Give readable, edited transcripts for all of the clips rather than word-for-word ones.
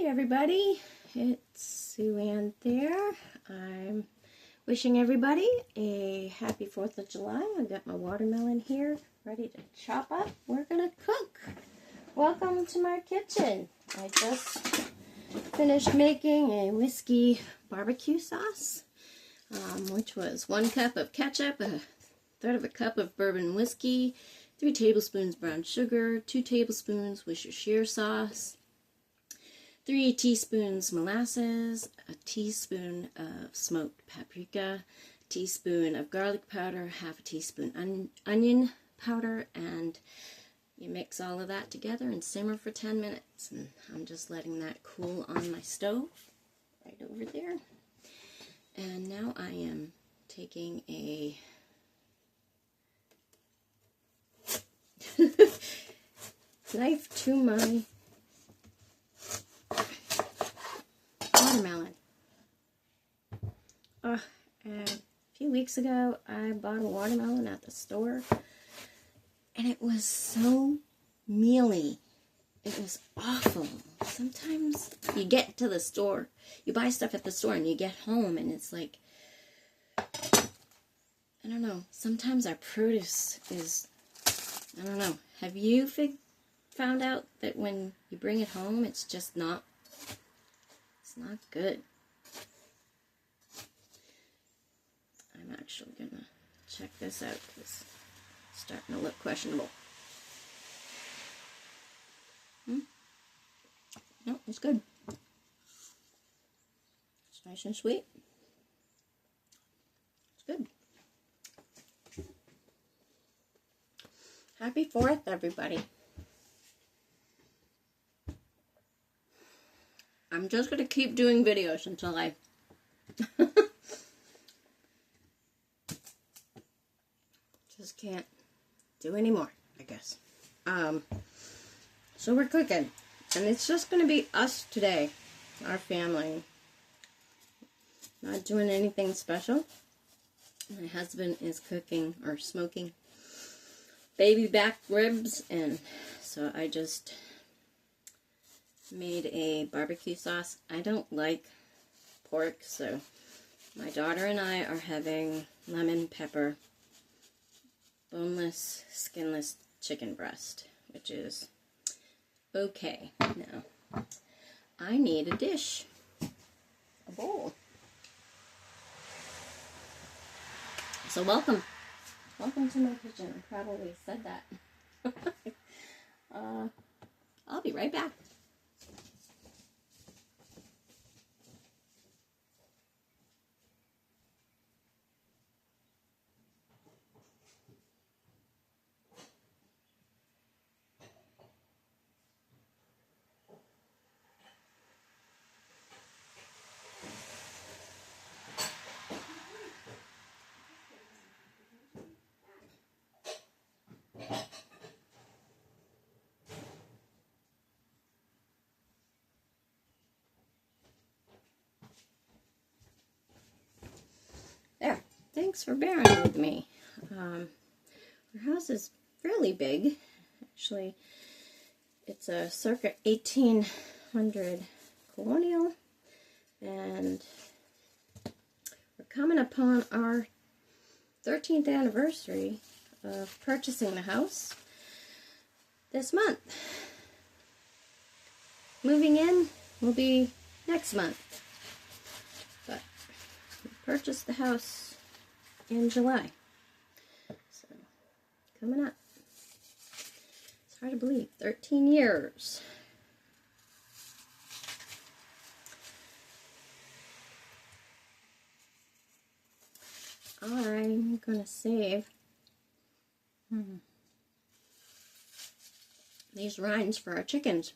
Hey everybody, it's Sue Ann Thayer. I'm wishing everybody a happy 4th of July. I've got my watermelon here ready to chop up. We're gonna cook. Welcome to my kitchen. I just finished making a whiskey barbecue sauce, which was 1 cup of ketchup, a third of a cup of bourbon whiskey, 3 tablespoons brown sugar, 2 tablespoons Worcestershire sauce, 3 teaspoons molasses, a teaspoon of smoked paprika, a teaspoon of garlic powder, half a teaspoon onion powder, and you mix all of that together and simmer for 10 minutes. And I'm just letting that cool on my stove right over there. And now I am taking a knife to my watermelon. A few weeks ago, I bought a watermelon at the store, and it was so mealy. It was awful. Sometimes you get to the store, you buy stuff at the store, and you get home, and it's like, I don't know, sometimes our produce is, I don't know. Have you found out that when you bring it home, it's just not, it's not good? I'm actually going to check this out because it's starting to look questionable. No, it's good. It's nice and sweet. It's good. Happy 4th, everybody. I'm just going to keep doing videos until I just can't do any more, I guess. So we're cooking, and it's just going to be us today, our family. Not doing anything special. My husband is cooking or smoking baby back ribs, and so I just made a barbecue sauce. I don't like pork, so my daughter and I are having lemon pepper boneless skinless chicken breast, which is okay. Now I need a dish, a bowl. So welcome to my kitchen. I probably said that. I'll be right back. There. Thanks for bearing with me. Our house is fairly big. Actually, it's a circa 1800 colonial, and we're coming upon our 13th anniversary of purchasing the house this month. Moving in will be next month. Purchased the house in July, so coming up. It's hard to believe, 13 years. I'm gonna save these rinds for our chickens.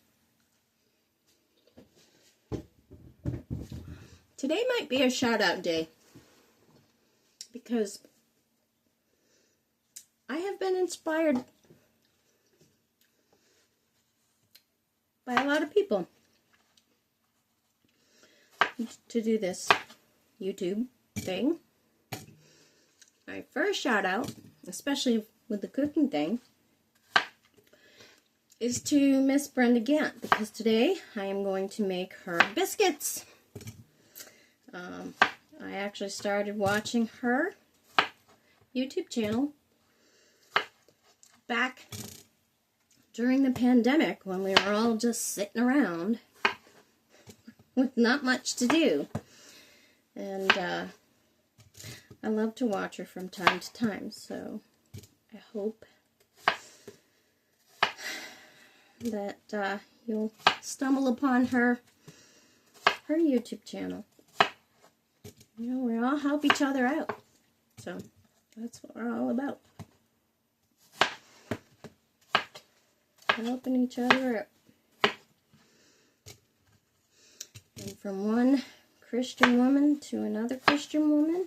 Today might be a shout out day, because I have been inspired by a lot of people to do this YouTube thing. My first shout out, especially with the cooking thing, is to Miss Brenda Gant, because today I am going to make her biscuits. I actually started watching her YouTube channel back during the pandemic when we were all just sitting around with not much to do. And I love to watch her from time to time, so I hope that you'll stumble upon her YouTube channel. You know, we all help each other out, so that's what we're all about. Helping each other out. And from one Christian woman to another Christian woman.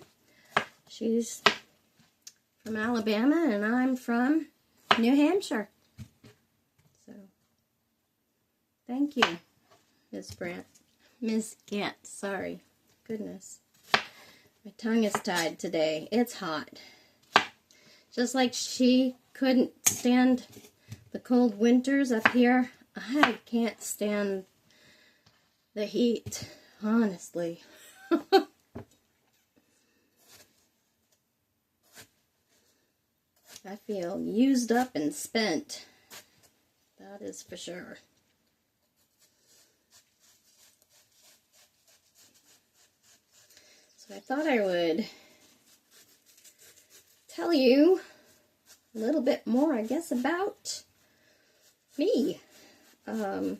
She's from Alabama and I'm from New Hampshire. So, thank you, Miss Gant, sorry. Goodness. My tongue is tied today. It's hot. Just like she couldn't stand the cold winters up here, I can't stand the heat, honestly. I feel used up and spent. That is for sure. So I thought I would tell you a little bit more, I guess, about me. I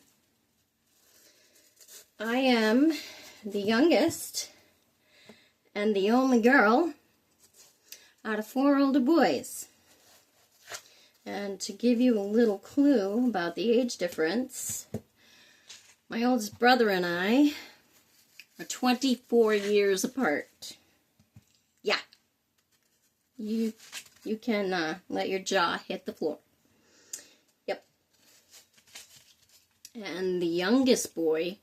am the youngest and the only girl out of 4 older boys. And to give you a little clue about the age difference, my oldest brother and I are 24 years apart. Yeah. You can let your jaw hit the floor. Yep. And the youngest boy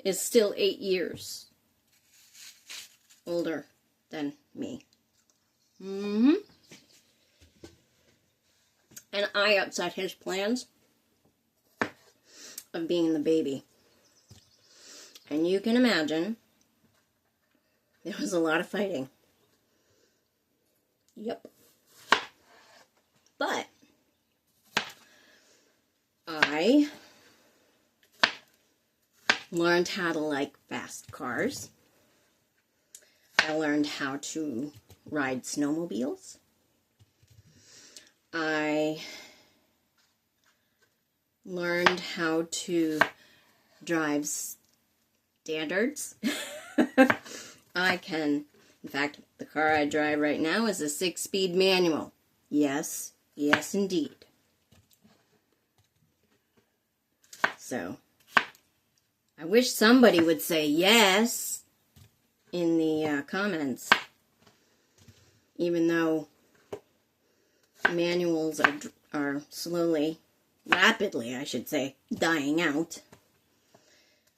is still 8 years older than me. Mm-hmm. And I upset his plans of being the baby. And you can imagine there was a lot of fighting. Yep. But I learned how to like fast cars. I learned how to ride snowmobiles. I learned how to drive standards. I can, in fact, the car I drive right now is a 6-speed manual. Yes, yes indeed. So, I wish somebody would say yes in the comments, even though manuals are slowly, rapidly, I should say, dying out.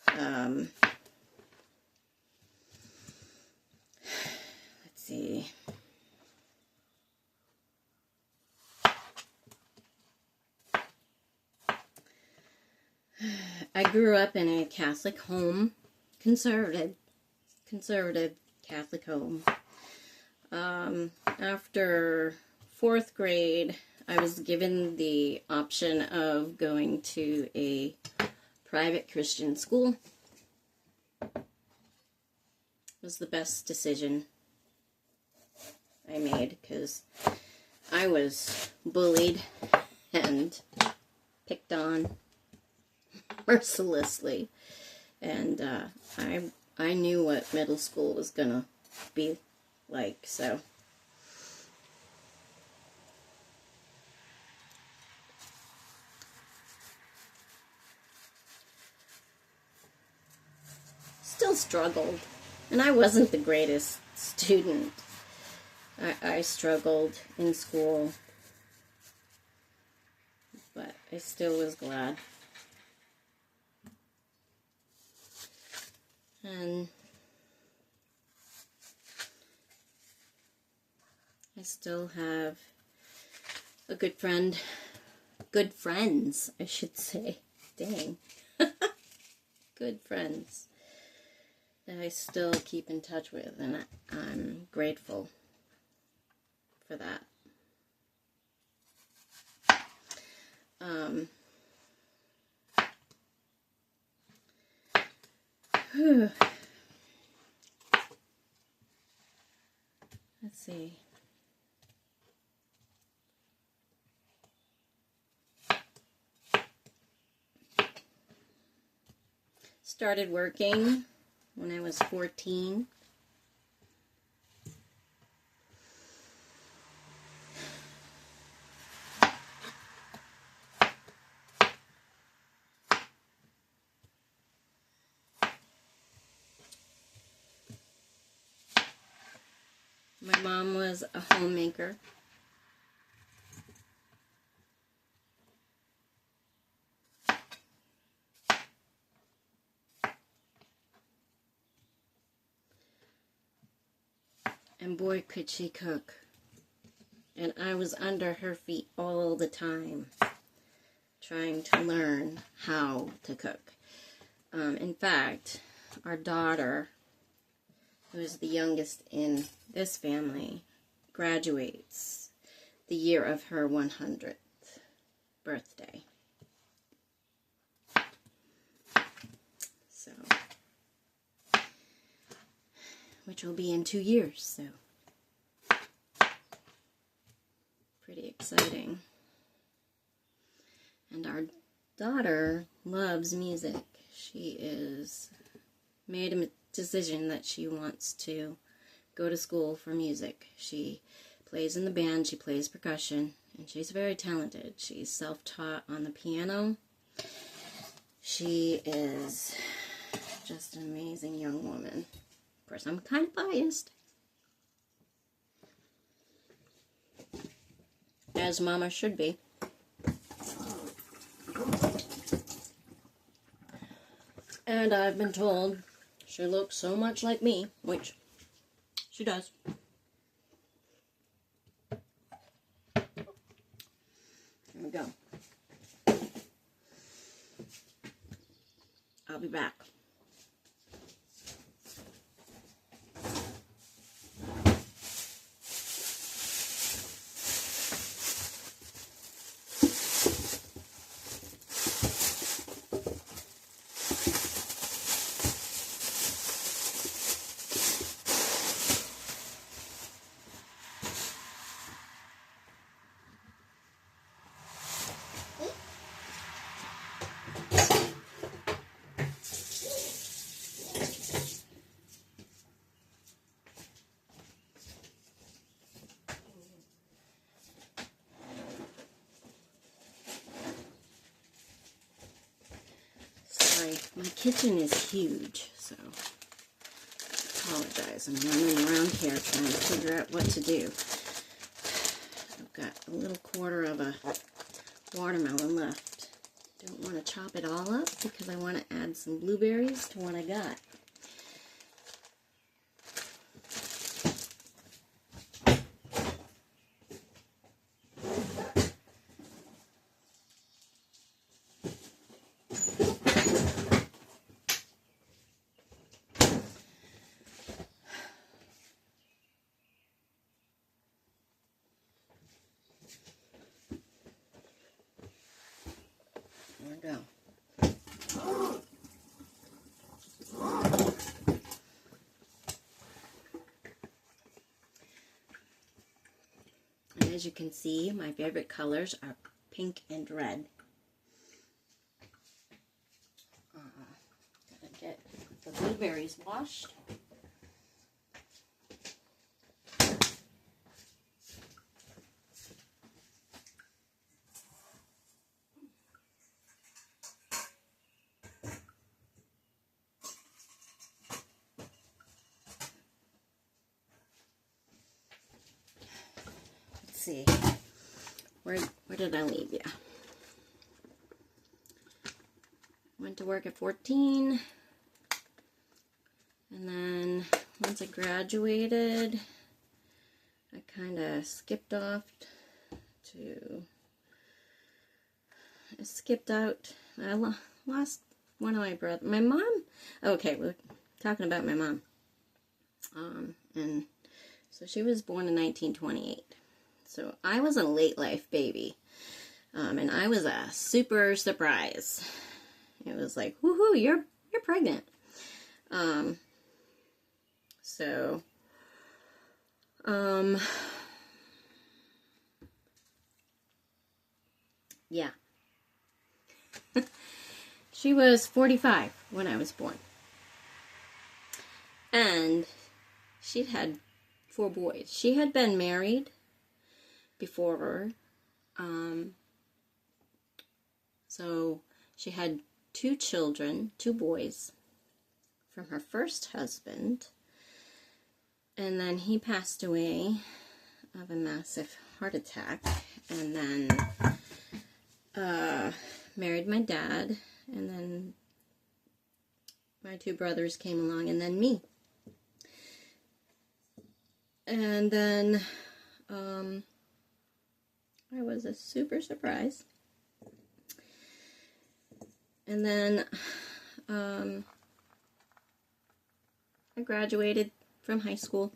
Let's see. I grew up in a Catholic home, conservative Catholic home. After 4th grade, I was given the option of going to a private Christian school. It was the best decision I made because I was bullied and picked on mercilessly, and I knew what middle school was gonna be like, so still struggled, and I wasn't the greatest student. I struggled in school, but I still was glad. And I still have a good good friends, I should say. Dang. Good friends that I still keep in touch with, and I'm grateful for that. Let's see. Started working when I was 14. My mom was a homemaker. And boy, could she cook. And I was under her feet all the time, trying to learn how to cook. In fact, our daughter, who is the youngest in this family, graduates the year of her 100th birthday. So, which will be in 2 years, so pretty exciting. And our daughter loves music. She is made a decision that she wants to go to school for music. She plays in the band, she plays percussion, and she's very talented. She's self-taught on the piano. She is just an amazing young woman. Of course, I'm kind of biased, as mama should be. And I've been told she looks so much like me, which she does. Here we go. I'll be back. My kitchen is huge, so I apologize. I'm running around here trying to figure out what to do. I've got a little quarter of a watermelon left. Don't want to chop it all up because I want to add some blueberries to what I got. There we go. And as you can see, my favorite colors are pink and red. Gotta get the blueberries washed. See, where did I leave you? Went to work at 14, and then once I graduated, I kind of skipped off to I skipped out. I lost one of my brothers. My mom. Okay, we're talking about my mom. And so she was born in 1928. So I was a late life baby. And I was a super surprise. It was like, woohoo, you're pregnant. So, yeah. She was 45 when I was born. And she'd had 4 boys. She had been married before her. So she had 2 children, 2 boys, from her first husband. And then he passed away of a massive heart attack. And then married my dad. And then my 2 brothers came along, and then me. And then I was a super surprise. And then I graduated from high school.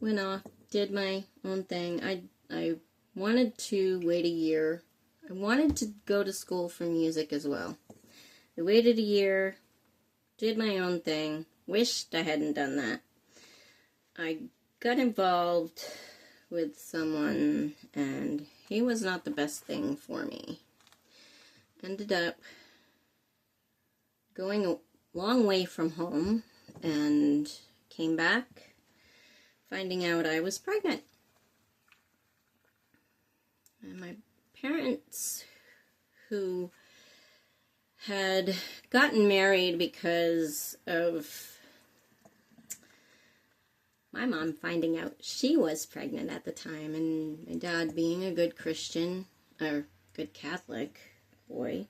Went off, did my own thing. I wanted to wait a year. I wanted to go to school for music as well. I waited a year, did my own thing, wished I hadn't done that. I got involved with someone, and he was not the best thing for me. Ended up going a long way from home, and came back, finding out I was pregnant. And my parents, who had gotten married because of my mom finding out she was pregnant at the time, and my dad being a good Christian, or good Catholic boy,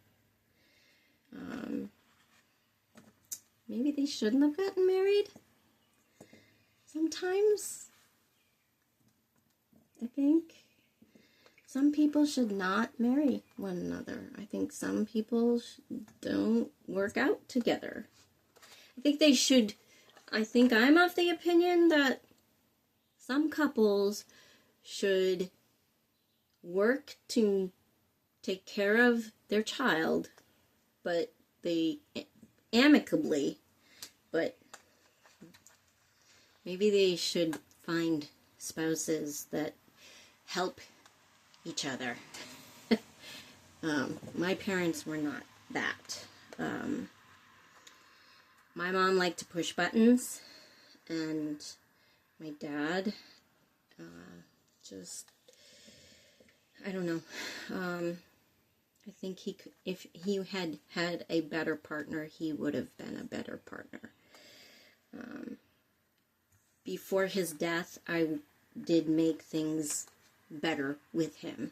maybe they shouldn't have gotten married. Sometimes, I think some people should not marry one another. I think some people don't work out together. I think they should. I think I'm of the opinion that some couples should work to take care of their child, but they amicably, but maybe they should find spouses that help each other. My parents were not that. My mom liked to push buttons, and my dad just, I don't know. I think he could, if he had had a better partner, he would have been a better partner. Before his death, I did make things better with him,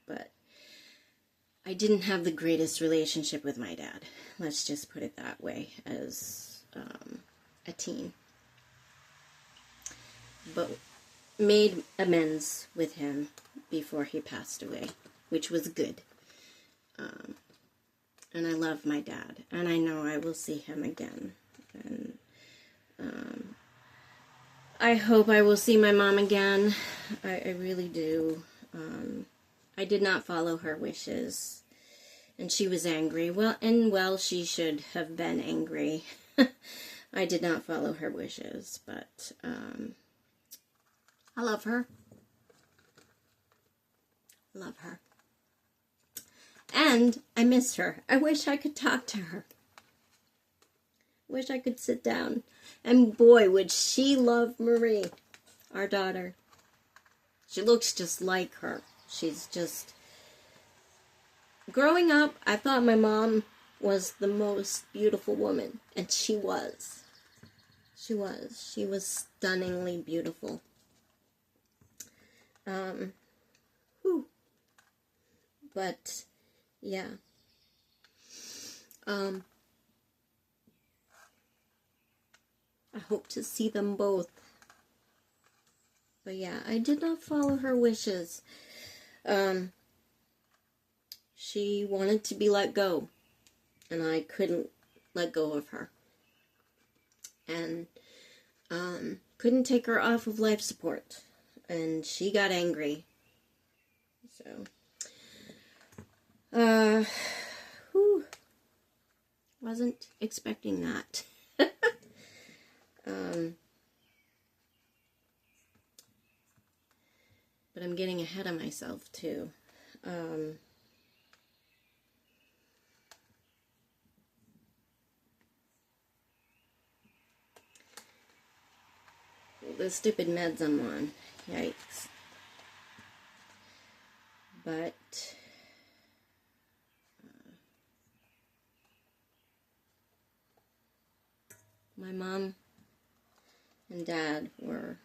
but I didn't have the greatest relationship with my dad. Let's just put it that way, as a teen. But made amends with him before he passed away, which was good. And I love my dad, and I know I will see him again. And I hope I will see my mom again. I really do. I did not follow her wishes, and she was angry. Well, she should have been angry. I did not follow her wishes, but I love her. Love her. And I miss her. I wish I could talk to her. Wish I could sit down. And boy, would she love Marie, our daughter. She looks just like her. She's just... Growing up, I thought my mom was the most beautiful woman. And she was. She was. She was stunningly beautiful. But, yeah. I hope to see them both But yeah, I did not follow her wishes. She wanted to be let go, and I couldn't let go of her. And couldn't take her off of life support. And she got angry. So, wasn't expecting that. But I'm getting ahead of myself, too. The stupid meds I'm on. Yikes. But my mom and dad were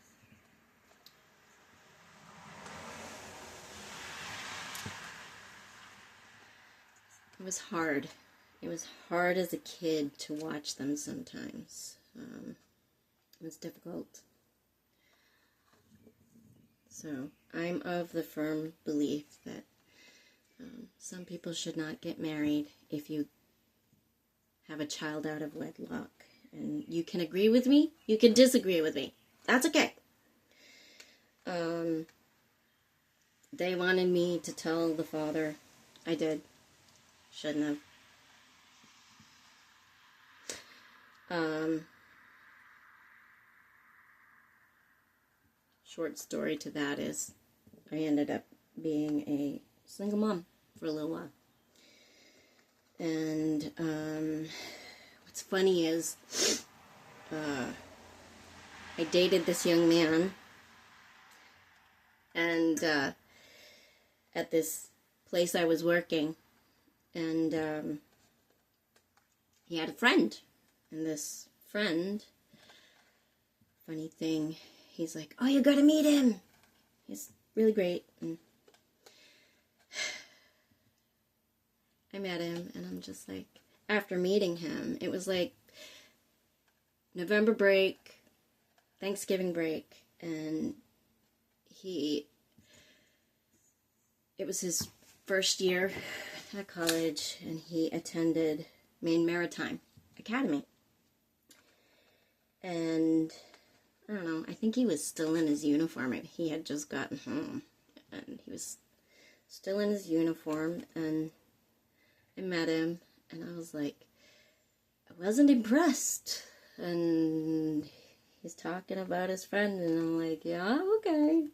it was hard. It was hard as a kid to watch them sometimes. It was difficult. So I'm of the firm belief that some people should not get married if you have a child out of wedlock. And you can agree with me, you can disagree with me. That's okay. They wanted me to tell the father. I did. Shouldn't have. Short story to that is I ended up being a single mom for a little while. And what's funny is I dated this young man, and at this place I was working, and he had a friend, and this friend, funny thing, he's like, oh, you gotta meet him, he's really great. And I met him, and I'm just like, after meeting him, it was like November break, Thanksgiving break, and it was his first year at college, and he attended Maine Maritime Academy. And I don't know, I think he was still in his uniform. He had just gotten home, and he was still in his uniform, and I met him, and I was like, I wasn't impressed. And he's talking about his friend, and I'm like, yeah, okay.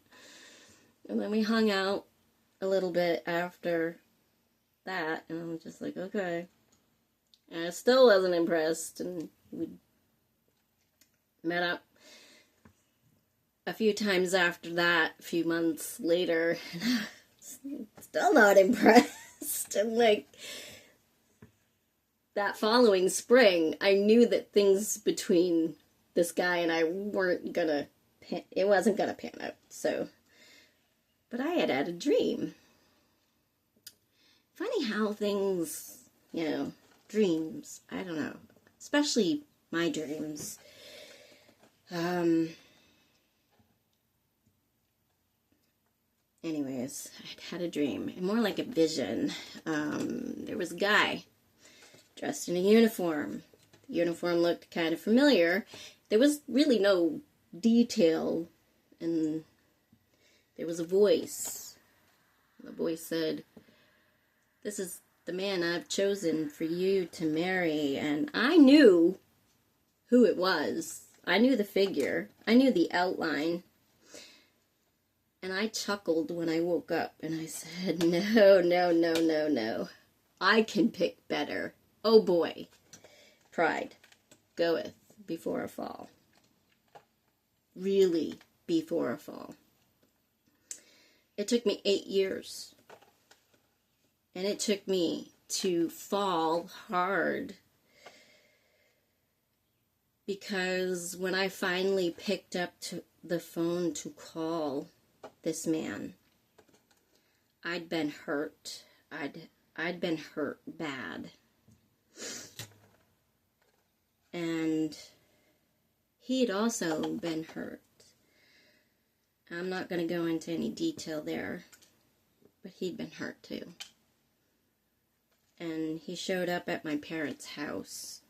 And then we hung out a little bit after that, and I'm just like, okay. And I still wasn't impressed, and we met up a few times after that, a few months later, and still not impressed. And like, that following spring, I knew that things between this guy and I wasn't gonna pan out, so. But I had a dream. Funny how things, dreams, I don't know, especially my dreams. Anyways, I'd had a dream, more like a vision. There was a guy dressed in a uniform. The uniform looked kind of familiar. There was really no detail, and there was a voice. The voice said, "This is the man I've chosen for you to marry." And I knew who it was. I knew the figure. I knew the outline. And I chuckled when I woke up, and I said, no, no, no, no, no. I can pick better. Oh boy. Pride goeth before a fall. Really before a fall. It took me 8 years. And it took me to fall hard. Because when I finally picked up the phone to call this man, I'd been hurt. I'd been hurt bad. And he'd also been hurt. I'm not going to go into any detail there, but he'd been hurt too. And he showed up at my parents' house.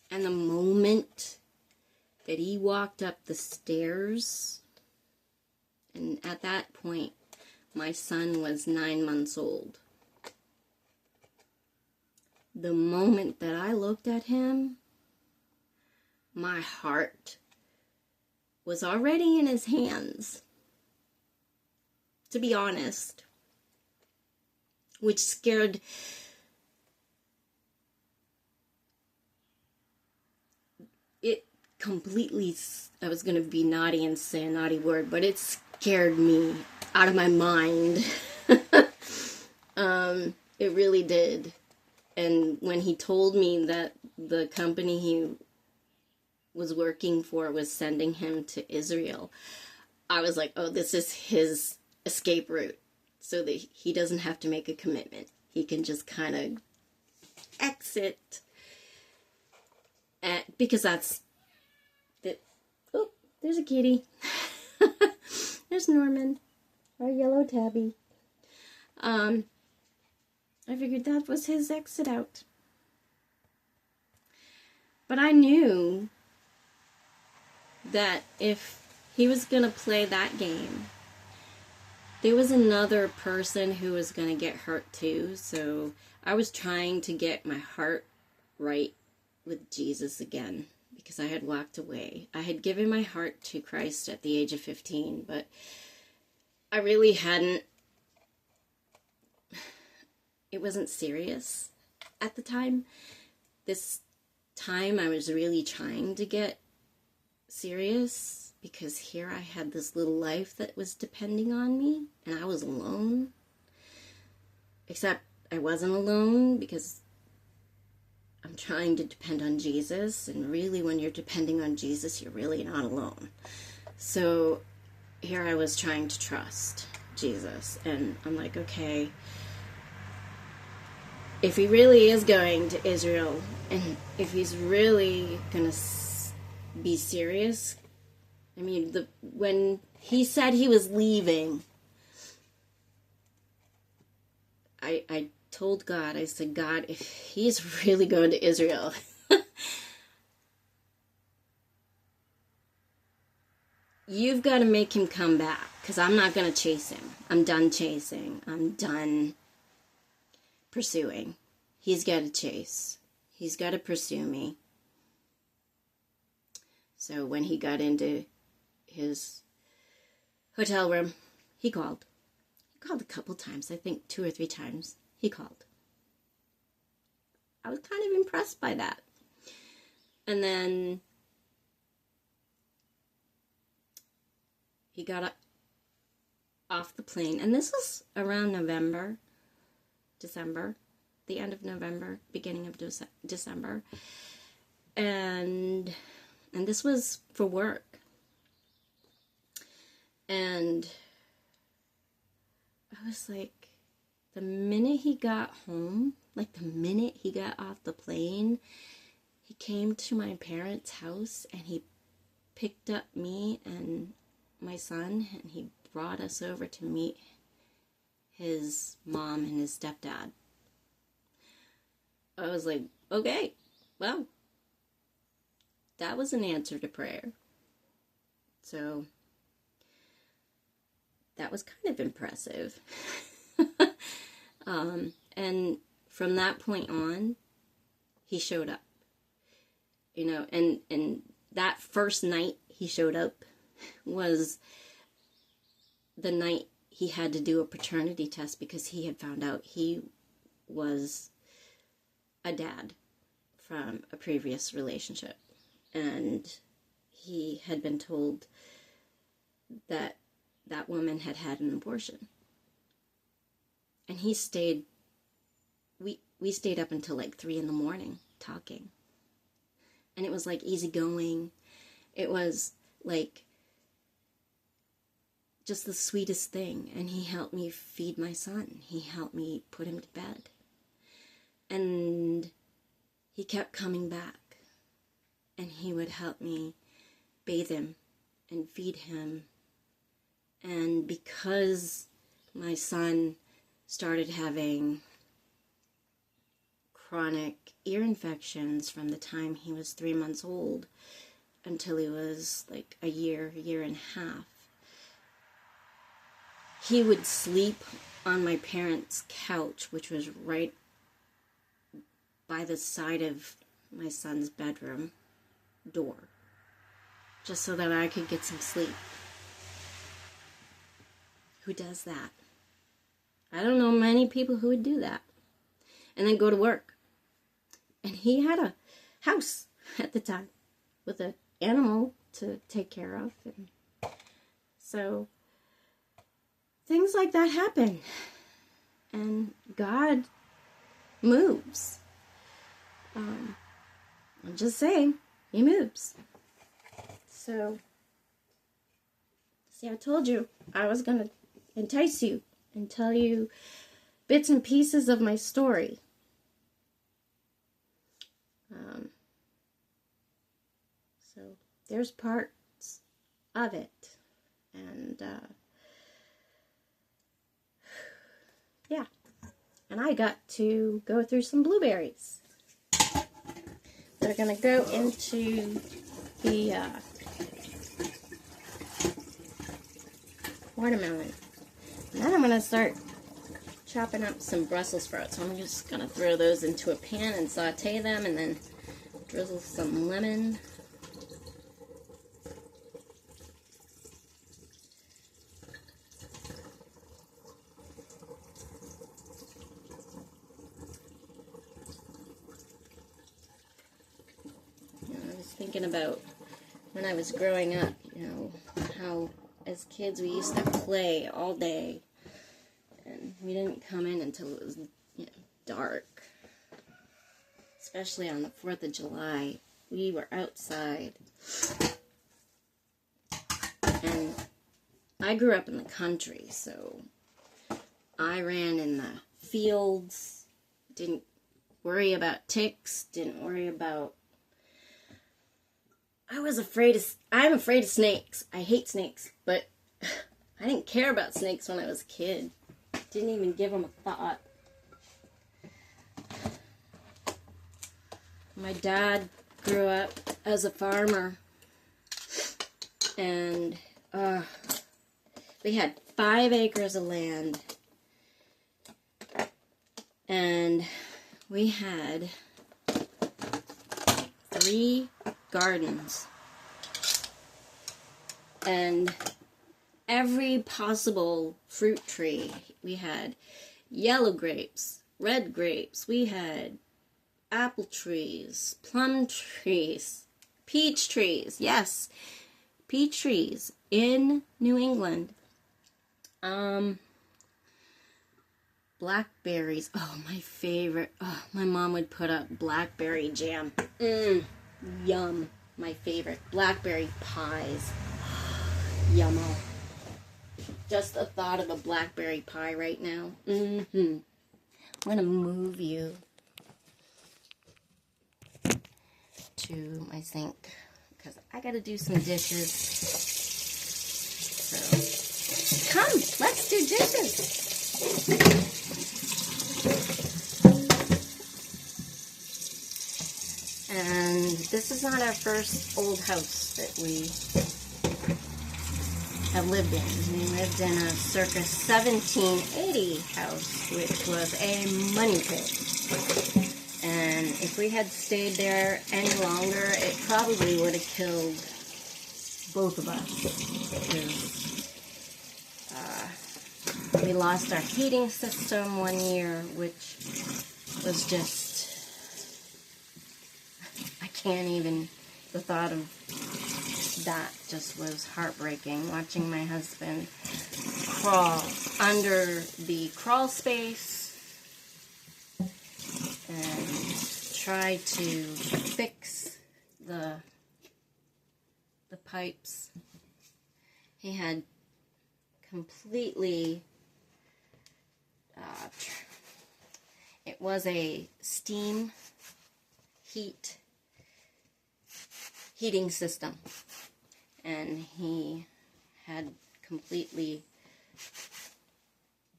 And the moment that he walked up the stairs, and at that point, my son was 9 months old. The moment that I looked at him, my heart was already in his hands, to be honest, which scared it completely. I was going to be naughty and say a naughty word, but it scared me out of my mind. It really did. And when he told me that the company he was working for was sending him to Israel, I was like, oh, this is his escape route, so that he doesn't have to make a commitment. He can just kind of exit, because that's the. Oh, there's a kitty. There's Norman, our yellow tabby. I figured that was his exit out. But I knew that if he was going to play that game, there was another person who was going to get hurt too. So I was trying to get my heart right with Jesus again, because I had walked away. I had given my heart to Christ at the age of 15, but I really hadn't. It wasn't serious at the time. This time I was really trying to get serious, because here I had this little life that was depending on me, and I was alone. Except I wasn't alone, because I'm trying to depend on Jesus, and really when you're depending on Jesus, you're really not alone. So here I was trying to trust Jesus, and I'm like, okay, if he really is going to Israel, and if he's really going to be serious, I mean, when he said he was leaving, I told God, I said, God, if he's really going to Israel, you've got to make him come back, because I'm not going to chase him. I'm done chasing. I'm done pursuing. He's got to chase. He's got to pursue me. So when he got into his hotel room, he called. He called a couple times. I think 2 or 3 times he called. I was kind of impressed by that. And then he got off the plane. And this was around December, the end of November, beginning of December. And this was for work. And I was like, the minute he got home, like the minute he got off the plane, he came to my parents' house and he picked up me and my son, and he brought us over to meet his mom and his stepdad. I was like, okay, well, that was an answer to prayer. So that was kind of impressive. And from that point on, he showed up. You know, and that first night he showed up was the night he had to do a paternity test, because he had found out he was a dad from a previous relationship. And he had been told that that woman had had an abortion. And he stayed, we stayed up until like 3 a.m. talking. And it was like easygoing. It was like just the sweetest thing. And he helped me feed my son. He helped me put him to bed. And he kept coming back. And he would help me bathe him and feed him. And because my son started having chronic ear infections from the time he was 3 months old until he was like a year and a half, he would sleep on my parents' couch, which was right by the side of my son's bedroom door, just so that I could get some sleep. Who does that? I don't know many people who would do that. And then go to work. And he had a house at the time with an animal to take care of. And so things like that happen. And God moves. I'm just saying, he moves. So, see, I told you I was going to entice you and tell you bits and pieces of my story. So there's parts of it, and yeah, and I got to go through some blueberries. They're gonna go into the watermelon. And then I'm going to start chopping up some Brussels sprouts. So I'm just going to throw those into a pan and saute them, and then drizzle some lemon. I was thinking about when I was growing up, how as kids we used to play all day, and we didn't come in until it was dark. Especially on the 4th of July, we were outside. And I grew up in the country, so I ran in the fields, didn't worry about ticks, didn't worry about... I'm afraid of snakes. I hate snakes, but I didn't care about snakes when I was a kid. Didn't even give them a thought. My dad grew up as a farmer, and we had 5 acres of land, and we had 3 gardens, and every possible fruit tree. We had yellow grapes, red grapes, we had apple trees, plum trees, peach trees, yes, peach trees in New England. Blackberries, oh, my favorite. Oh, my mom would put up blackberry jam. Yum, my favorite. Blackberry pies. Yummo. Just the thought of a blackberry pie right now. I'm going to move you to my sink because I got to do some dishes. So, come, let's do dishes. And this is not our first old house that we have lived in. We lived in a circa 1780 house, which was a money pit. And if we had stayed there any longer, it probably would have killed both of us. Because we lost our heating system one year, which was just, I can't even, the thought of that just was heartbreaking. Watching my husband crawl under the crawl space and try to fix the pipes. He had completely, it was a steam heating system. and he had completely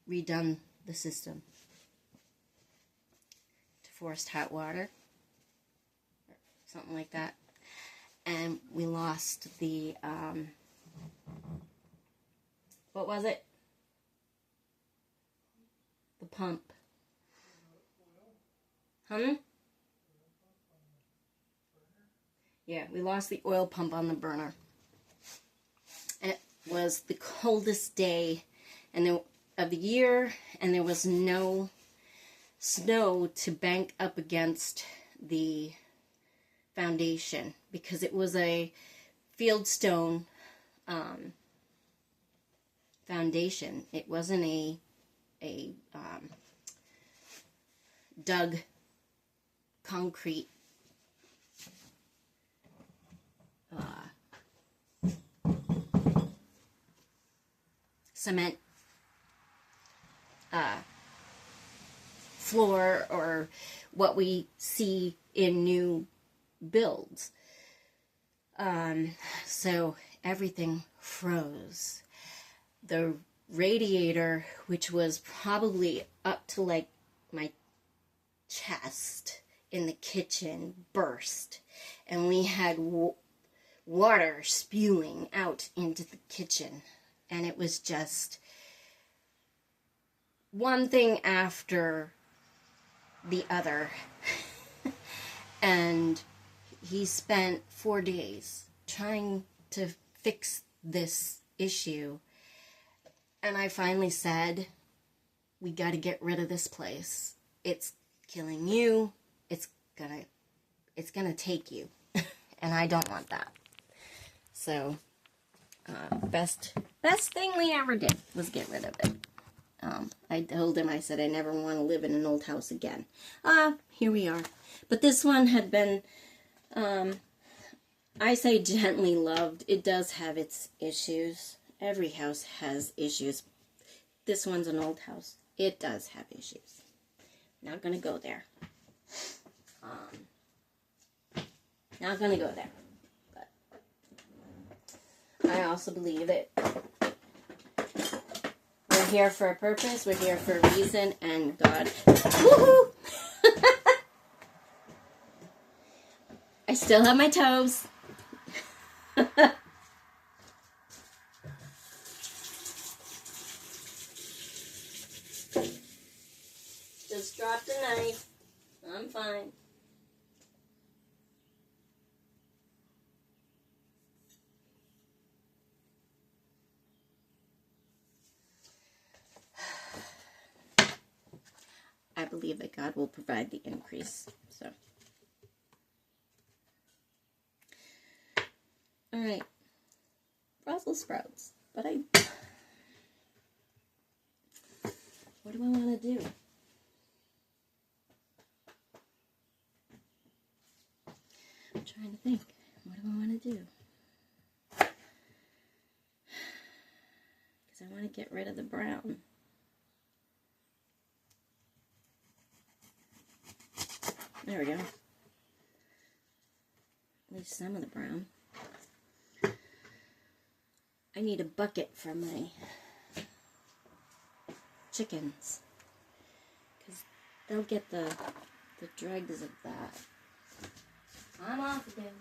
redone the system to forced hot water, or something like that. And we lost the, what was it? The pump. Huh? Yeah, we lost the oil pump on the burner. And it was the coldest day of the year, and there was no snow to bank up against the foundation because it was a fieldstone foundation. It wasn't a dug concrete cement floor or what we see in new builds. So everything froze. The radiator, which was probably up to like my chest in the kitchen, burst, and we had water spewing out into the kitchen, and it was just one thing after the other. And he spent 4 days trying to fix this issue, and I finally said, we got to get rid of this place. It's killing you. It's gonna take you, and I don't want that. So, best thing we ever did was get rid of it. I told him, I said, I never want to live in an old house again. Here we are. But this one had been, I say gently loved. It does have its issues. Every house has issues. This one's an old house. It does have issues. Not going to go there. Not going to go there. But I also believe that we're here for a purpose. We're here for a reason. And God... Woohoo! I still have my toes. Just dropped a knife. I'm fine. I believe that God will provide the increase. So, all right, Brussels sprouts. But what do I want to do? I'm trying to think. What do I want to do? Because I want to get rid of the brown. There we go. At least some of the brown. I need a bucket for my chickens, because they'll get the dregs of that. I'm off again.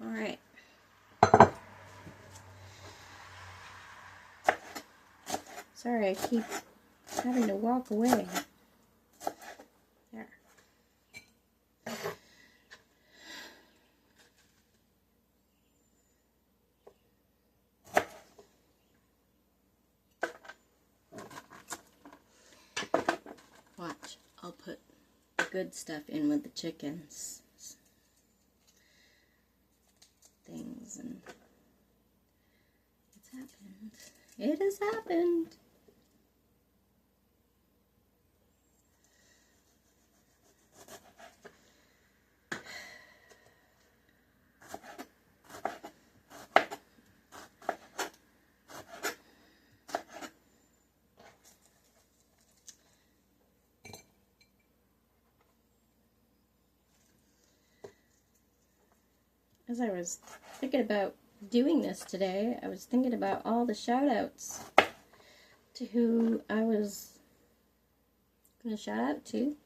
All right. Sorry, I keep having to walk away. There. Watch, I'll put the good stuff in with the chickens. Things, and it's happened. It has happened. As I was thinking about doing this today, I was thinking about all the shout outs to who I was going to shout out to.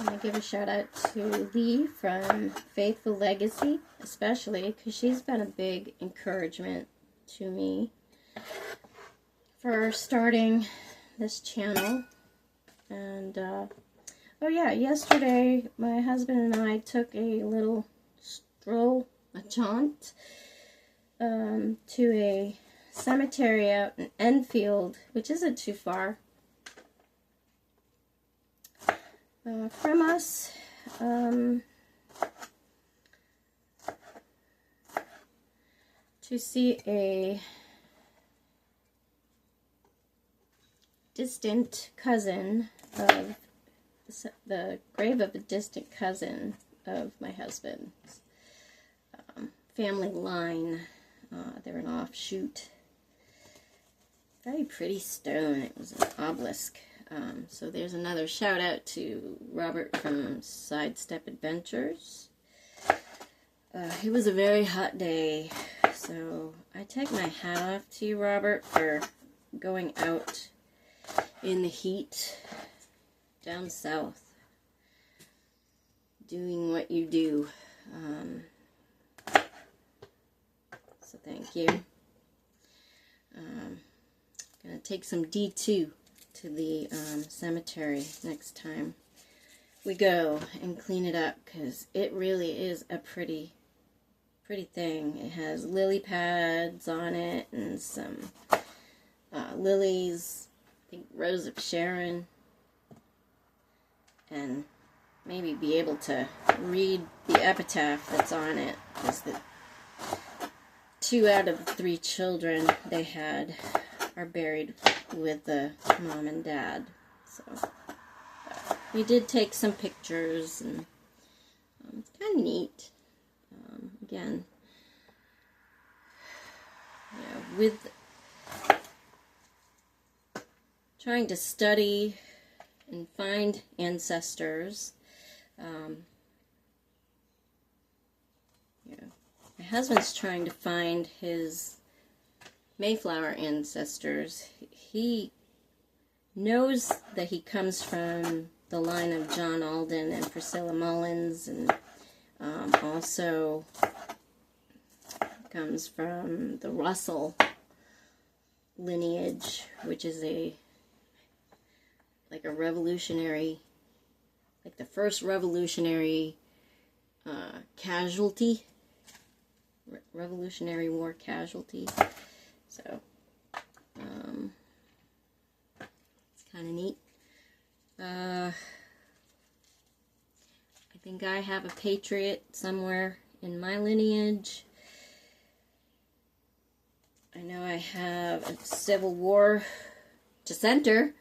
I'm going to give a shout out to Lee from Faithful Legacy, especially because she's been a big encouragement to me for starting this channel. And oh yeah, yesterday my husband and I took a little stroll, a jaunt, to a cemetery out in Enfield, which isn't too far from us. To see a distant cousin of the grave of a distant cousin of my husband's family line. They're an offshoot. Very pretty stone. It was an obelisk. So there's another shout out to Robert from Sidestep Adventures. It was a very hot day, so I take my hat off to you, Robert, for going out in the heat down south, doing what you do. So thank you. Gonna take some D2 to the cemetery next time we go and clean it up, because it really is a pretty thing. It has lily pads on it and some lilies, I think Rose of Sharon, and maybe be able to read the epitaph that's on it, because the 2 out of 3 children they had are buried with the mom and dad. So we did take some pictures, and it's kind of neat. Again, yeah, with trying to study and find ancestors, my husband's trying to find his Mayflower ancestors. He knows that he comes from the line of John Alden and Priscilla Mullins, and also comes from the Russell lineage, which is like a revolutionary, like the first revolutionary casualty, Revolutionary War casualty. So it's kind of neat. I think I have a patriot somewhere in my lineage. I know I have a Civil War dissenter,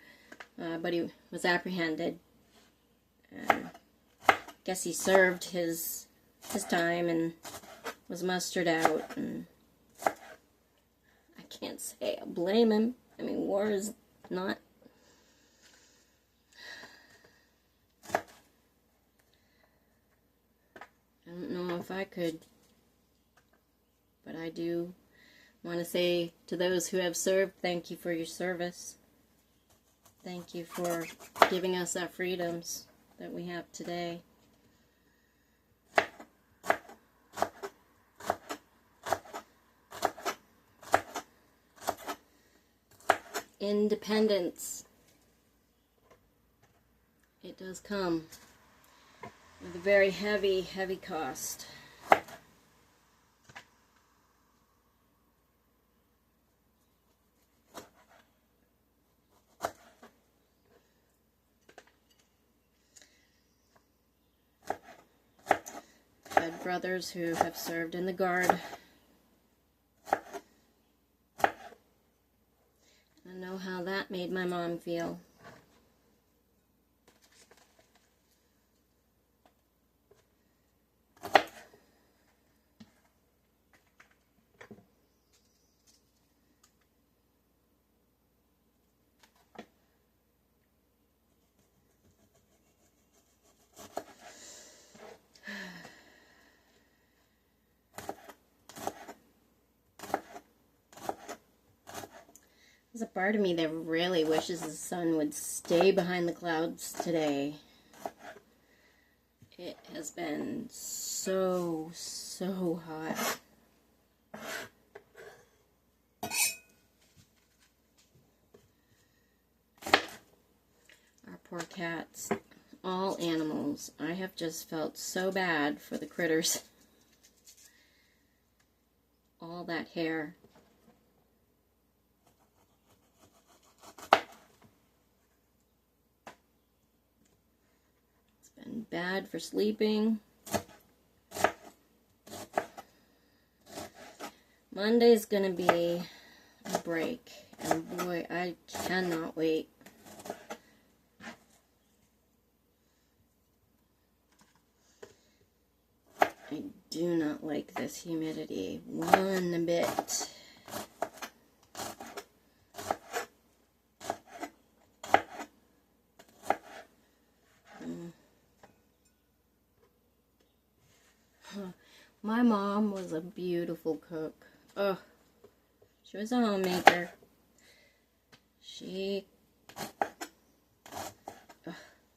but he was apprehended. And I guess he served his time and was mustered out. And I can't say I blame him. I mean, war is not... I don't know if I could, but I do want to say to those who have served, thank you for your service. Thank you for giving us our freedoms that we have today. Independence. It does come with a very heavy, heavy cost. Had brothers who have served in the Guard. I know how that made my mom feel. There's a part of me that really wishes the sun would stay behind the clouds today. It has been so hot. Our poor cats, all animals. I have just felt so bad for the critters. All that hair. And bad for sleeping. Monday's gonna be a break, and boy, I cannot wait. I do not like this humidity one bit. My mom was a beautiful cook. Oh, she was a homemaker.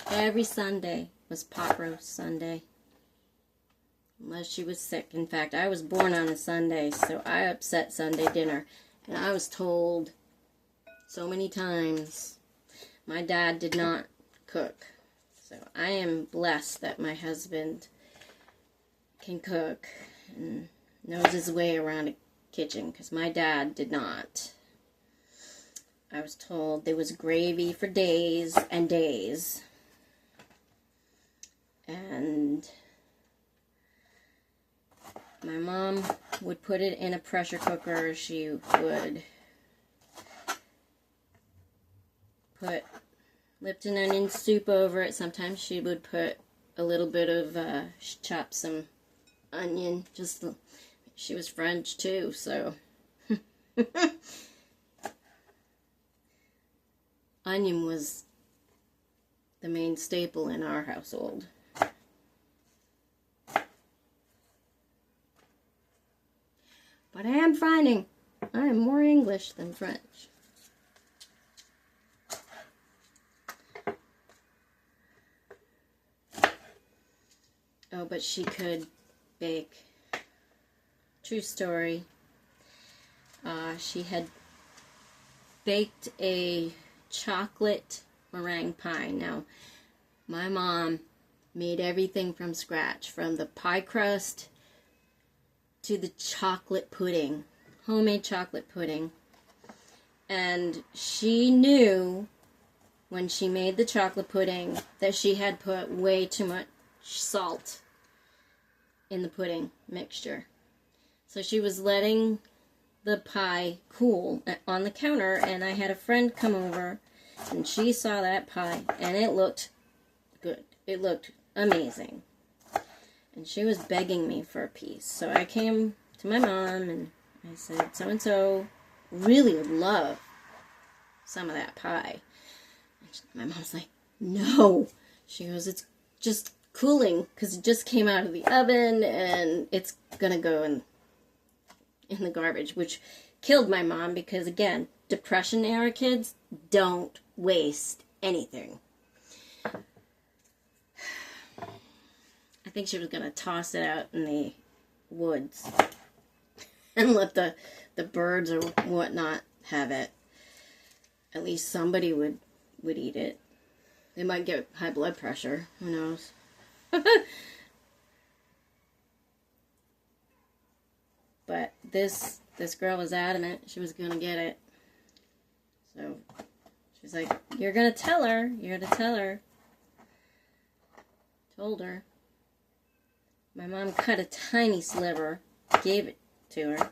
Every Sunday was pot roast Sunday. Unless she was sick. In fact, I was born on a Sunday, so I upset Sunday dinner. And I was told so many times my dad did not cook. So I am blessed that my husband can cook and knows his way around a kitchen, because my dad did not. I was told there was gravy for days and days, and my mom would put it in a pressure cooker. She would put Lipton onion soup over it. Sometimes she would put a little bit of chop some onion. She was French too, so onion was the main staple in our household. But I am finding I am more English than French. Oh, but she could bake. True story. She had baked a chocolate meringue pie. Now, my mom made everything from scratch, from the pie crust to the chocolate pudding, homemade chocolate pudding. And she knew when she made the chocolate pudding that she had put way too much salt in the pudding mixture. So she was letting the pie cool on the counter, and I had a friend come over, and she saw that pie, and it looked good. It looked amazing. And she was begging me for a piece. So I came to my mom, and I said, so-and-so really would love some of that pie. And my mom's like, no. She goes, it's just cooling, because it just came out of the oven, and it's going to go in the garbage, which killed my mom, because, again, Depression era kids don't waste anything. I think she was going to toss it out in the woods and let the birds or whatnot have it. At least somebody would eat it. They might get high blood pressure. Who knows? But this girl was adamant she was going to get it. So she's like, you're going to tell her. You're going to tell her. Told her. My mom cut a tiny sliver, gave it to her.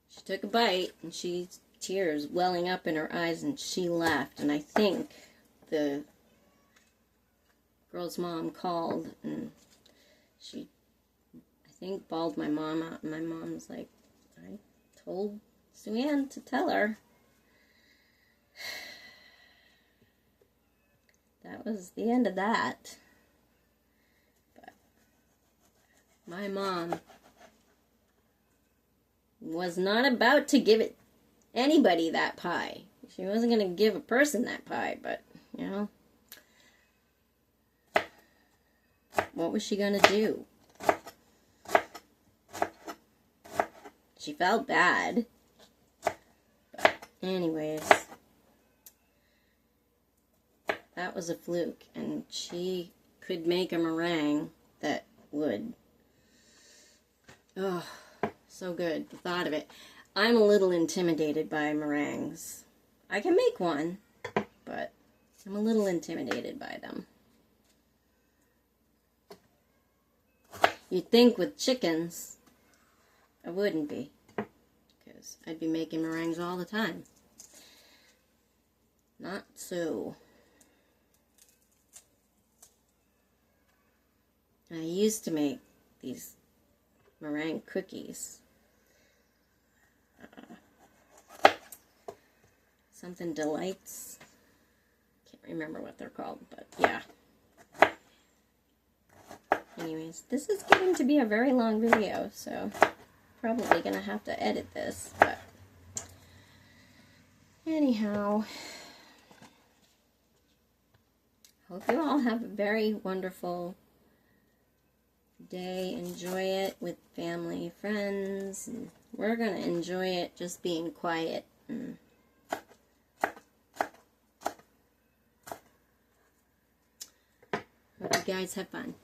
She took a bite, and tears welling up in her eyes, and she laughed. And I think the girl's mom called, and she, I think, bawled my mom out. And my mom was like, I told Sue Ann to tell her. That was the end of that. But my mom was not about to give it anybody that pie. She wasn't going to give a person that pie, but, you know, what was she going to do? She felt bad. But anyways, that was a fluke, and she could make a meringue that would, oh, so good, the thought of it. I'm a little intimidated by meringues. I can make one, but I'm a little intimidated by them. You'd think with chickens, I wouldn't be, because I'd be making meringues all the time. Not so. I used to make these meringue cookies. Something Delights. Can't remember what they're called, but yeah. Anyways, this is getting to be a very long video, so probably gonna have to edit this, but anyhow, hope you all have a very wonderful day. Enjoy it with family, friends, and we're gonna enjoy it just being quiet. And hope you guys have fun.